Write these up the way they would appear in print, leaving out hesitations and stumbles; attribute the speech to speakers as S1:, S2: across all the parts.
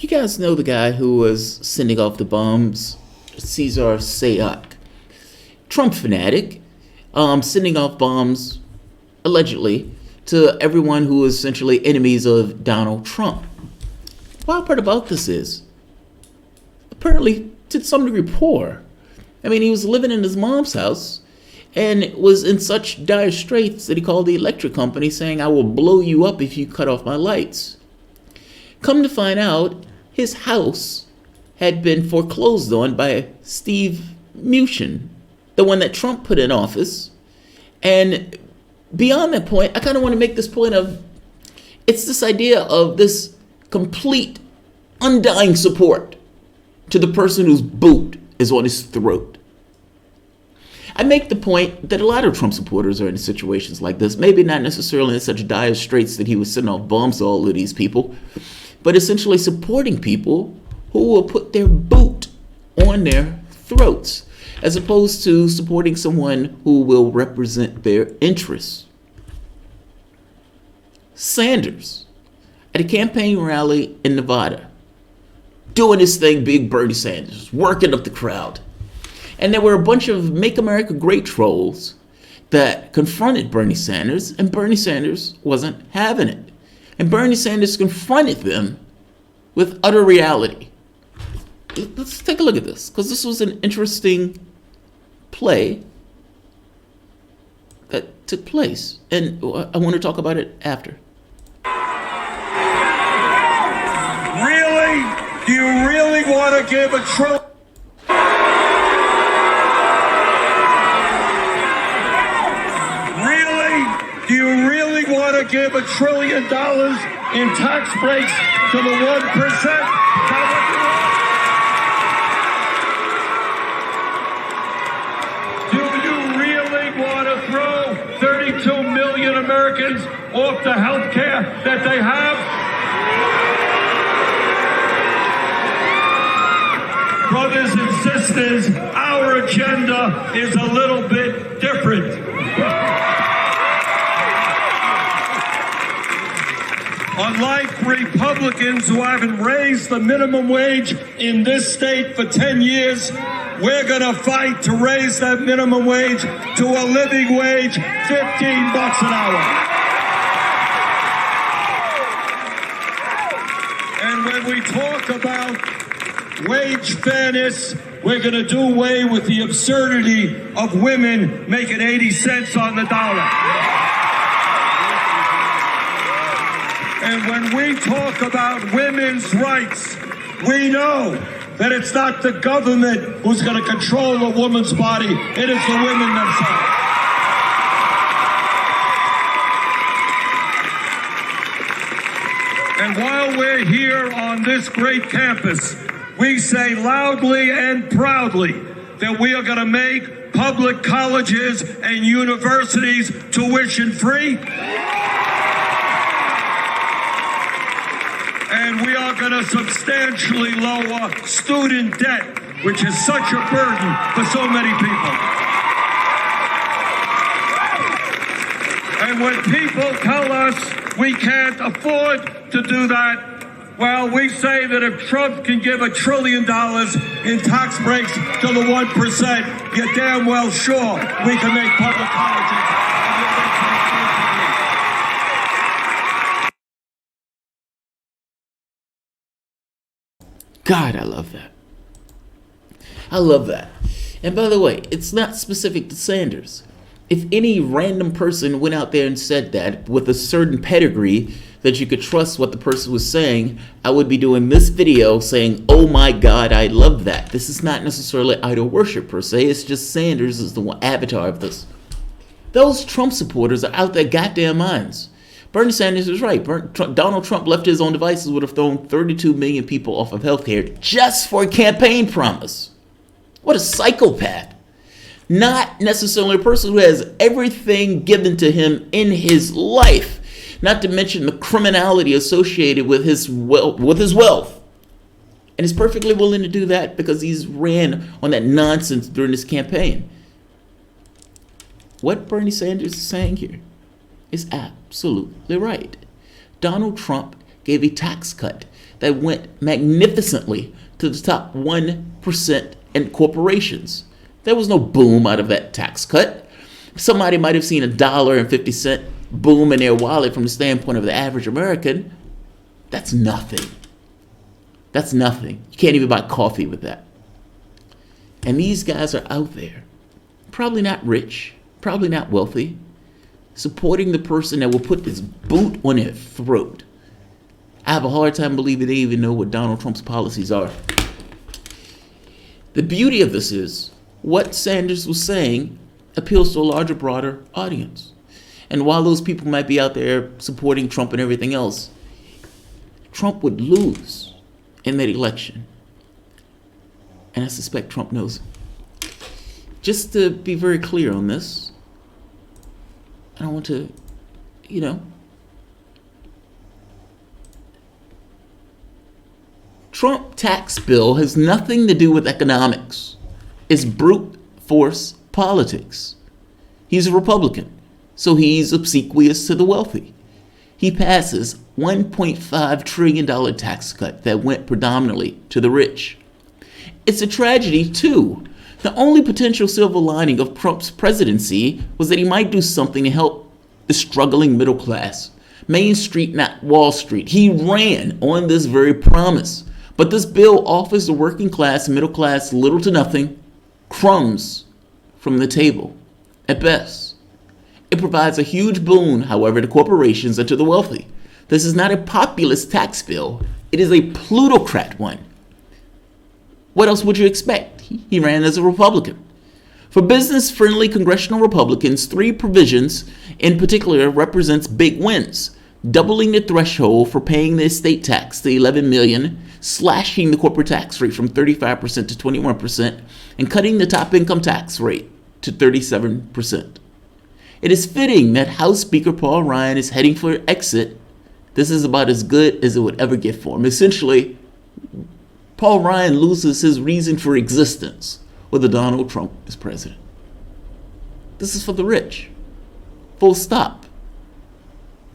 S1: You guys know the guy who was sending off the bombs, Cesar Sayoc, Trump fanatic, sending off bombs, allegedly, to everyone who is essentially enemies of Donald Trump. The wild part about this is, apparently, to some degree, poor. I mean, he was living in his mom's house and was in such dire straits that he called the electric company saying, "I will blow you up if you cut off my lights." Come to find out, his house had been foreclosed on by Steve Mnuchin, the one that Trump put in office. And beyond that point, I kind of want to make this point of, it's this idea of this complete, undying support to the person whose boot is on his throat. I make the point that a lot of Trump supporters are in situations like this, maybe not necessarily in such dire straits that he was sending off bombs to all of these people, but essentially supporting people who will put their boot on their throats, as opposed to supporting someone who will represent their interests. Sanders, at a campaign rally in Nevada, doing his thing, big Bernie Sanders, working up the crowd. And there were a bunch of Make America Great trolls that confronted Bernie Sanders, and Bernie Sanders wasn't having it. And Bernie Sanders confronted them with utter reality. Let's take a look at this, because this was an interesting play that took place, and I want to talk about it after.
S2: Really? Do you really want to give a trillion? Do you really want to give $1 trillion in tax breaks to the 1%? Do you really want to throw 32 million Americans off the health care that they have? Brothers and sisters, our agenda is a little bit different. Unlike Republicans who haven't raised the minimum wage in this state for 10 years, we're going to fight to raise that minimum wage to a living wage, $15 an hour. And when we talk about wage fairness, we're going to do away with the absurdity of women making 80 cents on the dollar. And when we talk about women's rights, we know that it's not the government who's going to control a woman's body. It is the women themselves. And while we're here on this great campus, we say loudly and proudly that we are going to make public colleges and universities tuition free. And we are going to substantially lower student debt, which is such a burden for so many people. And when people tell us we can't afford to do that, well, we say that if Trump can give $1 trillion in tax breaks to the 1%, you're damn well sure we can make public colleges.
S1: God, I love that. I love that. And by the way, it's not specific to Sanders. If any random person went out there and said that with a certain pedigree that you could trust what the person was saying, I would be doing this video saying, oh my God, I love that. This is not necessarily idol worship per se. It's just Sanders is the one avatar of this. Those Trump supporters are out their goddamn minds. Bernie Sanders is right. Donald Trump left his own devices would have thrown 32 million people off of healthcare just for a campaign promise. What a psychopath. Not necessarily a person who has everything given to him in his life, not to mention the criminality associated with his wealth. And is perfectly willing to do that because he's ran on that nonsense during his campaign. What Bernie Sanders is saying here is absolutely right. Donald Trump gave a tax cut that went magnificently to the top 1% in corporations. There was no boom out of that tax cut. Somebody might have seen $1.50 boom in their wallet from the standpoint of the average American. That's nothing. That's nothing. You can't even buy coffee with that. And these guys are out there, probably not rich, probably not wealthy, supporting the person that will put this boot on their throat. I have a hard time believing they even know what Donald Trump's policies are. The beauty of this is what Sanders was saying appeals to a larger, broader audience. And while those people might be out there supporting Trump and everything else, Trump would lose in that election. And I suspect Trump knows it. Just to be very clear on this, I don't want to, Trump tax bill has nothing to do with economics. It's brute force politics. He's a Republican, so he's obsequious to the wealthy. He passes $1.5 trillion tax cut that went predominantly to the rich. It's a tragedy, too. The only potential silver lining of Trump's presidency was that he might do something to help the struggling middle class. Main Street, not Wall Street. He ran on this very promise. But this bill offers the working class and middle class little to nothing, crumbs from the table, at best. It provides a huge boon, however, to corporations and to the wealthy. This is not a populist tax bill. It is a plutocrat one. What else would you expect? He ran as a Republican. For business-friendly congressional Republicans, 3 provisions in particular represents big wins. Doubling the threshold for paying the estate tax to $11 million, slashing the corporate tax rate from 35% to 21%, and cutting the top income tax rate to 37%. It is fitting that House Speaker Paul Ryan is heading for exit. This is about as good as it would ever get for him. Essentially, Paul Ryan loses his reason for existence with Donald Trump as president. This is for the rich. Full stop.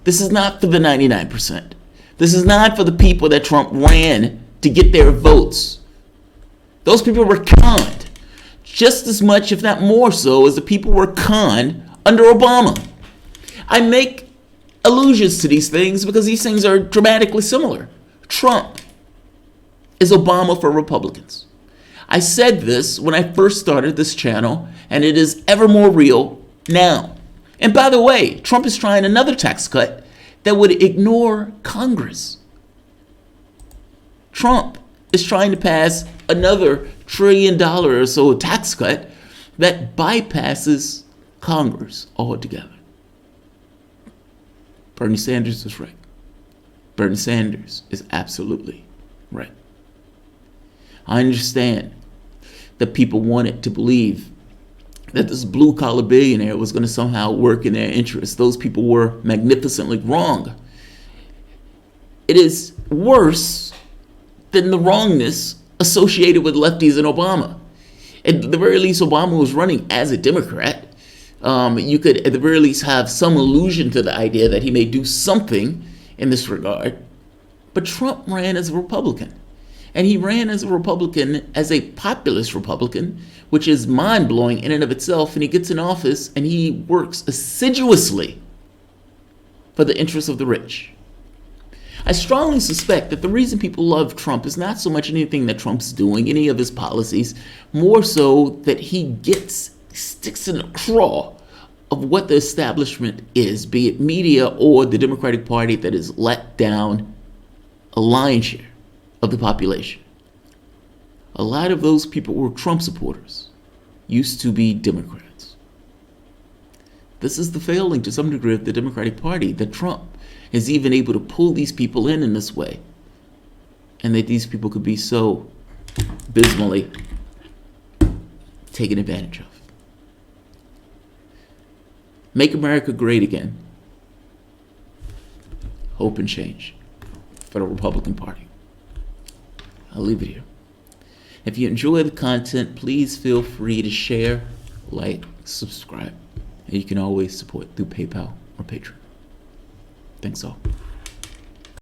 S1: This is not for the 99%. This is not for the people that Trump ran to get their votes. Those people were conned just as much, if not more so, as the people were conned under Obama. I make allusions to these things because these things are dramatically similar. Trump is Obama for Republicans. I said this when I first started this channel, and it is ever more real now. And by the way, Trump is trying another tax cut that would ignore Congress. Trump is trying to pass another $1 trillion or so tax cut that bypasses Congress altogether. Bernie Sanders is right. Bernie Sanders is absolutely right. I understand that people wanted to believe that this blue-collar billionaire was going to somehow work in their interests. Those people were magnificently wrong. It is worse than the wrongness associated with lefties and Obama. At the very least, Obama was running as a Democrat. You could, at the very least, have some allusion to the idea that he may do something in this regard. But Trump ran as a Republican. And he ran as a Republican, as a populist Republican, which is mind-blowing in and of itself. And he gets in office and he works assiduously for the interests of the rich. I strongly suspect that the reason people love Trump is not so much anything that Trump's doing, any of his policies, more so that he sticks in the craw of what the establishment is, be it media or the Democratic Party that has let down a lion's share of the population. A lot of those people were Trump supporters, used to be Democrats. This is the failing to some degree of the Democratic Party, that Trump is even able to pull these people in this way, and that these people could be so abysmally taken advantage of. Make America great again. Hope and change for the Republican Party. I'll leave it here. If you enjoy the content, please feel free to share, like, subscribe. And you can always support through PayPal or Patreon. Thanks all.